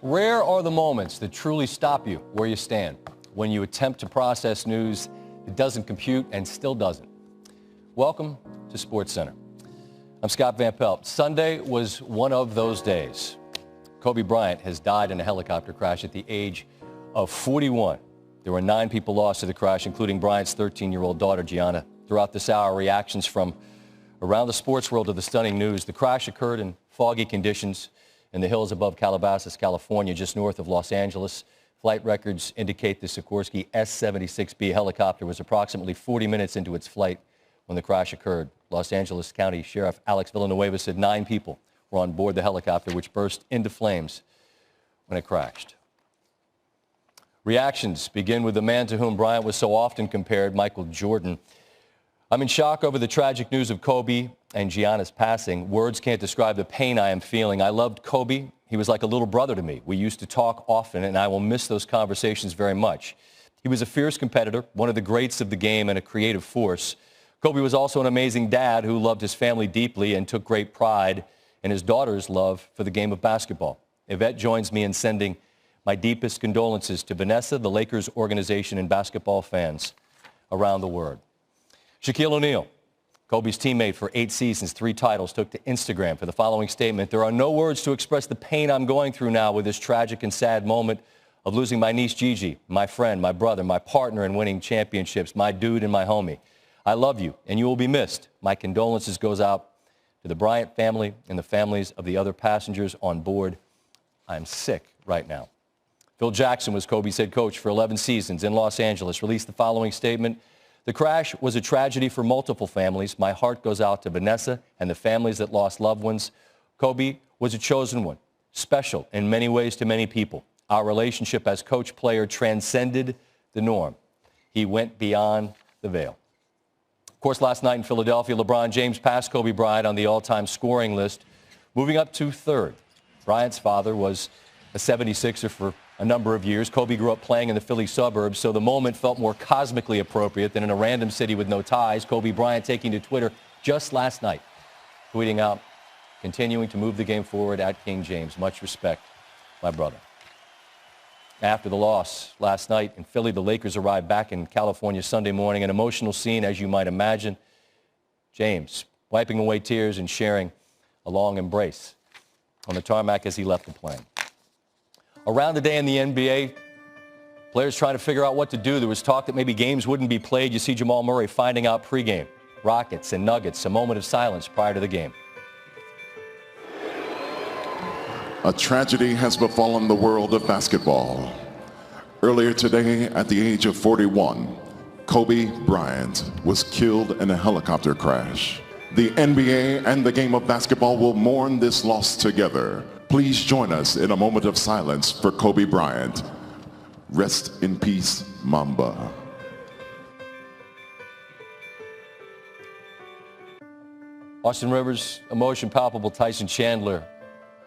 Rare are the moments that truly stop you where you stand, when you attempt to process news that doesn't compute and still doesn't. Welcome to SportsCenter. I'm Scott Van Pelt. Sunday was one of those days. Kobe Bryant has died in a helicopter crash at the age of 41. There were 9 people lost to the crash, including Bryant's 13-year-old daughter, Gianna. Throughout this hour, reactions from around the sports world to the stunning news. The crash occurred in foggy conditions in the hills above Calabasas, California, just north of Los Angeles. Flight records indicate the Sikorsky S-76B helicopter was approximately 40 minutes into its flight when the crash occurred. Los Angeles County Sheriff Alex Villanueva said 9 people were on board the helicopter, which burst into flames when it crashed. Reactions begin with the man to whom Bryant was so often compared, Michael Jordan. I'm in shock over the tragic news of Kobe and Gianna's passing. Words can't describe the pain I am feeling. I loved Kobe. He was like a little brother to me. We used to talk often, and I will miss those conversations very much. He was a fierce competitor, one of the greats of the game, and a creative force. Kobe was also an amazing dad who loved his family deeply and took great pride in his daughter's love for the game of basketball. Yvette joins me in sending my deepest condolences to Vanessa, the Lakers organization, and basketball fans around the world. Shaquille O'Neal, Kobe's teammate for 8 seasons, 3 titles, took to Instagram for the following statement. There are no words to express the pain I'm going through now with this tragic and sad moment of losing my niece Gigi, my friend, my brother, my partner in winning championships, my dude and my homie. I love you, and you will be missed. My condolences goes out to the Bryant family and the families of the other passengers on board. I'm sick right now. Phil Jackson was Kobe's head coach for 11 seasons in Los Angeles, released the following statement. The crash was a tragedy for multiple families. My heart goes out to Vanessa and the families that lost loved ones. Kobe was a chosen one, special in many ways to many people. Our relationship as coach-player transcended the norm. He went beyond the veil. Of course, last night in Philadelphia, Lebron James passed Kobe Bryant on the all-time scoring list, moving up to 3rd. Bryant's father was a 76er for a number of years. Kobe grew up playing in the Philly suburbs, so the moment felt more cosmically appropriate than in a random city with no ties. Kobe Bryant taking to Twitter just last night, tweeting out, continuing to move the game forward at King James. Much respect, my brother. After the loss last night in Philly, the Lakers arrived back in California Sunday morning. An emotional scene, as you might imagine. James wiping away tears and sharing a long embrace on the tarmac as he left the plane. Around the day in the NBA, players trying to figure out what to do. There was talk that maybe games wouldn't be played. You see Jamal Murray finding out pregame. Rockets and Nuggets, a moment of silence prior to the game. A tragedy has befallen the world of basketball. Earlier today, at the age of 41, Kobe Bryant was killed in a helicopter crash. The NBA and the game of basketball will mourn this loss together. Please join us in a moment of silence for Kobe Bryant. Rest in peace, Mamba. Austin Rivers, emotion palpable. Tyson Chandler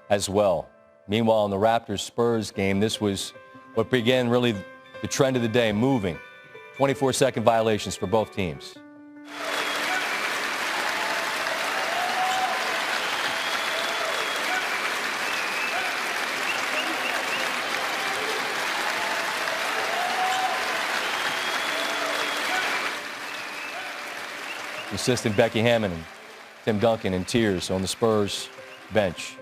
as well. Meanwhile, in the Raptors-Spurs game, this was what began really the trend of the day, moving. 24-second violations for both teams. Assistant Becky Hammond and Tim Duncan in tears on the Spurs bench.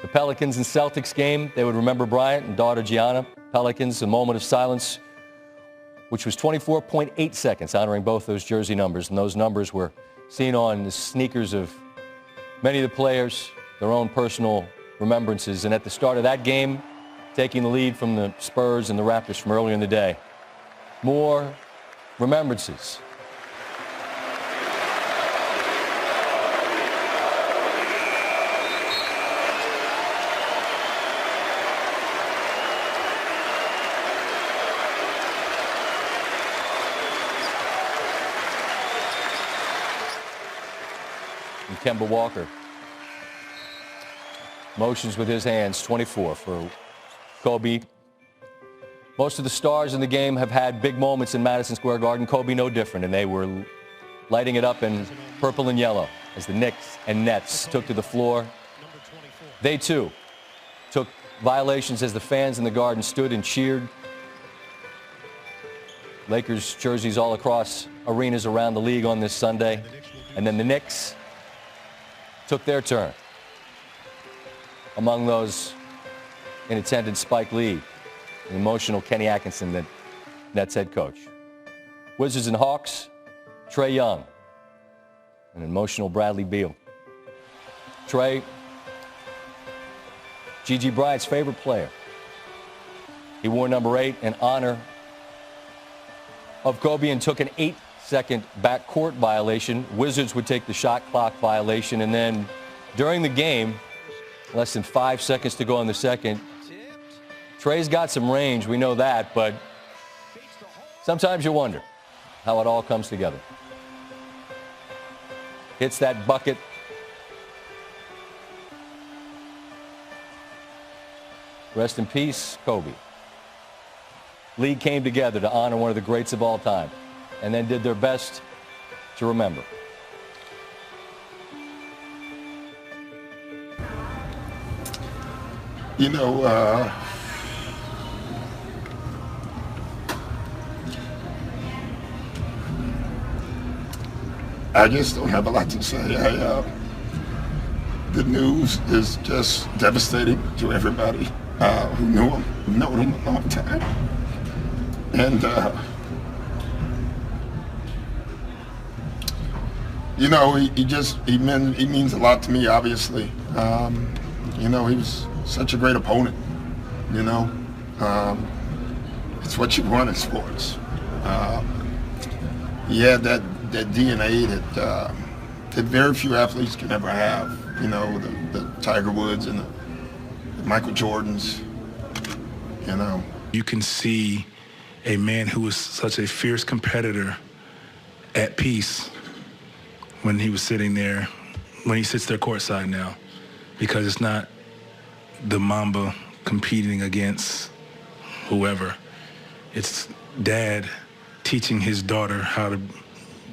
The Pelicans and Celtics game, they would remember Bryant and daughter Gianna. Pelicans, a moment of silence, which was 24.8 seconds, honoring both those jersey numbers. And those numbers were seen on the sneakers of many of the players, their own personal remembrances. And at the start of that game, taking the lead from the Spurs and the Raptors from earlier in the day. More remembrances. And Kemba Walker motions with his hands, 24 for Kobe. Most of the stars in the game have had big moments in Madison Square Garden. Kobe no different, and they were lighting it up in purple and yellow as the Knicks and Nets took to the floor. They, too, took violations as the fans in the Garden stood and cheered. Lakers jerseys all across arenas around the league on this Sunday. And then the Knicks took their turn. Among those in attendance, Spike Lee, an emotional Kenny Atkinson, the Nets head coach. Wizards and Hawks, Trae Young, an emotional Bradley Beal. Trae, Gigi Bryant's favorite player. He wore number 8 in honor of Kobe and took an 8-second backcourt violation. Wizards would take the shot clock violation, and then during the game, less than 5 seconds to go in the second, Trae's got some range, we know that, but sometimes you wonder how it all comes together. Hits that bucket. Rest in peace, Kobe. League came together to honor one of the greats of all time and then did their best to remember. You know, I just don't have a lot to say. The news is just devastating to everybody who knew him, who known him a long time. And, you know, he means a lot to me, obviously. You know, he was such a great opponent, you know. It's what you want in sports. He had that DNA that very few athletes can ever have. You know, the Tiger Woods and the Michael Jordans, you know. You can see a man who was such a fierce competitor at peace when he was sitting there, when he sits there courtside now, because it's not the Mamba competing against whoever. It's dad teaching his daughter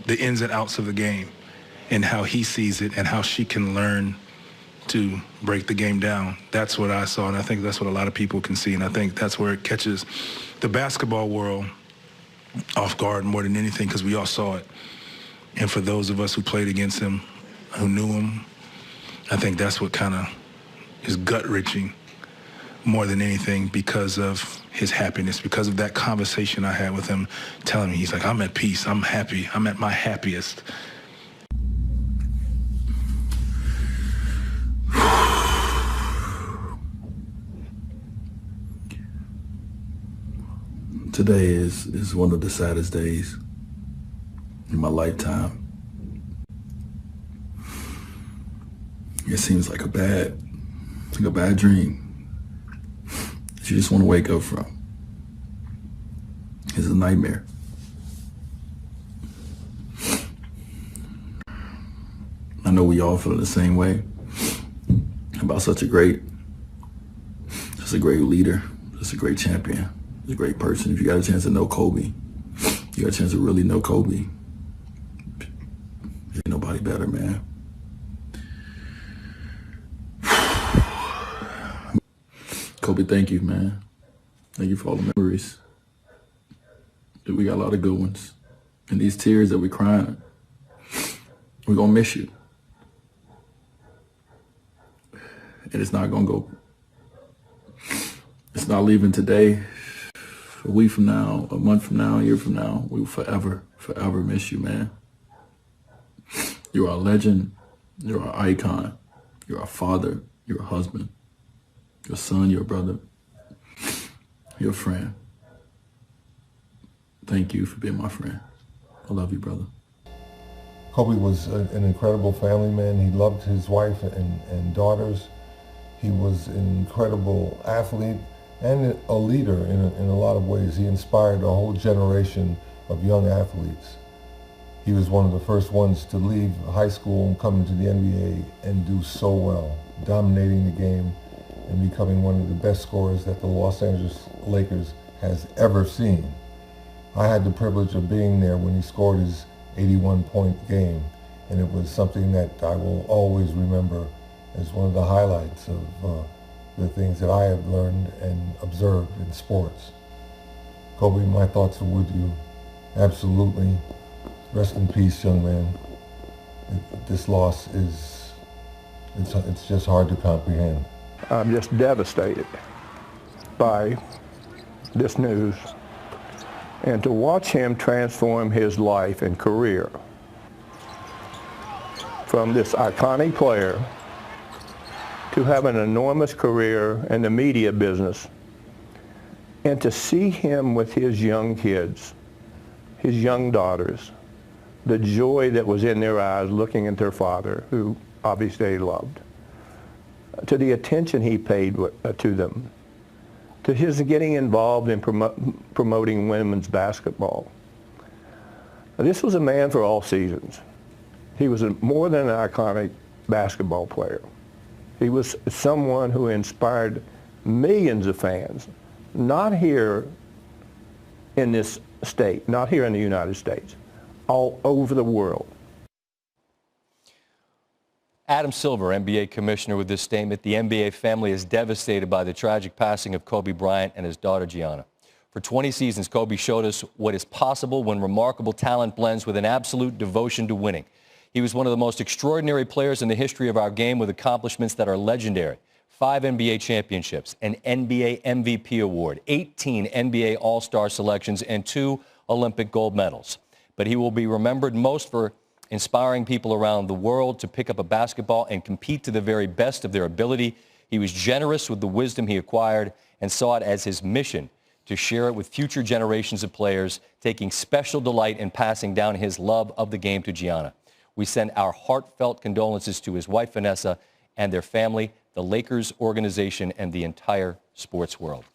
the ins and outs of the game and how he sees it and how she can learn to break the game down. That's what I saw, and I think that's what a lot of people can see, and I think that's where it catches the basketball world off guard more than anything, because we all saw it. And for those of us who played against him, who knew him, I think that's what kind of is gut-wrenching more than anything, because of his happiness, because of that conversation I had with him telling me, he's like, I'm at peace, I'm happy, I'm at my happiest. Today is one of the saddest days in my lifetime. It seems like a bad dream that you just want to wake up from. It's a nightmare. I know we all feel the same way about such a great leader, just a great champion. A great person. If you got a chance to know Kobe, you got a chance to really know Kobe. Ain't nobody better, man. Kobe, thank you, man. Thank you for all the memories. We got a lot of good ones. And these tears that we're crying, we're gonna miss you. And it's not gonna go. It's not leaving today. A week from now, a month from now, a year from now, we will forever miss you, man. You're our legend. You're our icon. You're our father. You're a husband. Your son, your brother. Your friend. Thank you for being my friend. I love you, brother. Kobe was an incredible family man. He loved his wife and daughters. He was an incredible athlete and a leader in a lot of ways. He inspired a whole generation of young athletes. He was one of the first ones to leave high school and come into the NBA and do so well, dominating the game and becoming one of the best scorers that the Los Angeles Lakers has ever seen. I had the privilege of being there when he scored his 81-point game, and it was something that I will always remember as one of the highlights of the things that I have learned and observed in sports. Kobe, my thoughts are with you. Absolutely. Rest in peace, young man. This loss is, it's just hard to comprehend. I'm just devastated by this news. And to watch him transform his life and career from this iconic player to have an enormous career in the media business, and to see him with his young kids, his young daughters, the joy that was in their eyes looking at their father, who obviously they loved, to the attention he paid to them, to his getting involved in promoting women's basketball. This was a man for all seasons. He was more than an iconic basketball player. He was someone who inspired millions of fans, not here in this state, not here in the United States, all over the world. Adam Silver, NBA commissioner, with this statement. The NBA family is devastated by the tragic passing of Kobe Bryant and his daughter, Gianna. For 20 seasons, Kobe showed us what is possible when remarkable talent blends with an absolute devotion to winning. He was one of the most extraordinary players in the history of our game, with accomplishments that are legendary. 5 NBA championships, an NBA MVP award, 18 NBA All-Star selections, and 2 Olympic gold medals. But he will be remembered most for inspiring people around the world to pick up a basketball and compete to the very best of their ability. He was generous with the wisdom he acquired and saw it as his mission to share it with future generations of players, taking special delight in passing down his love of the game to Gianna. We send our heartfelt condolences to his wife, Vanessa, and their family, the Lakers organization, and the entire sports world.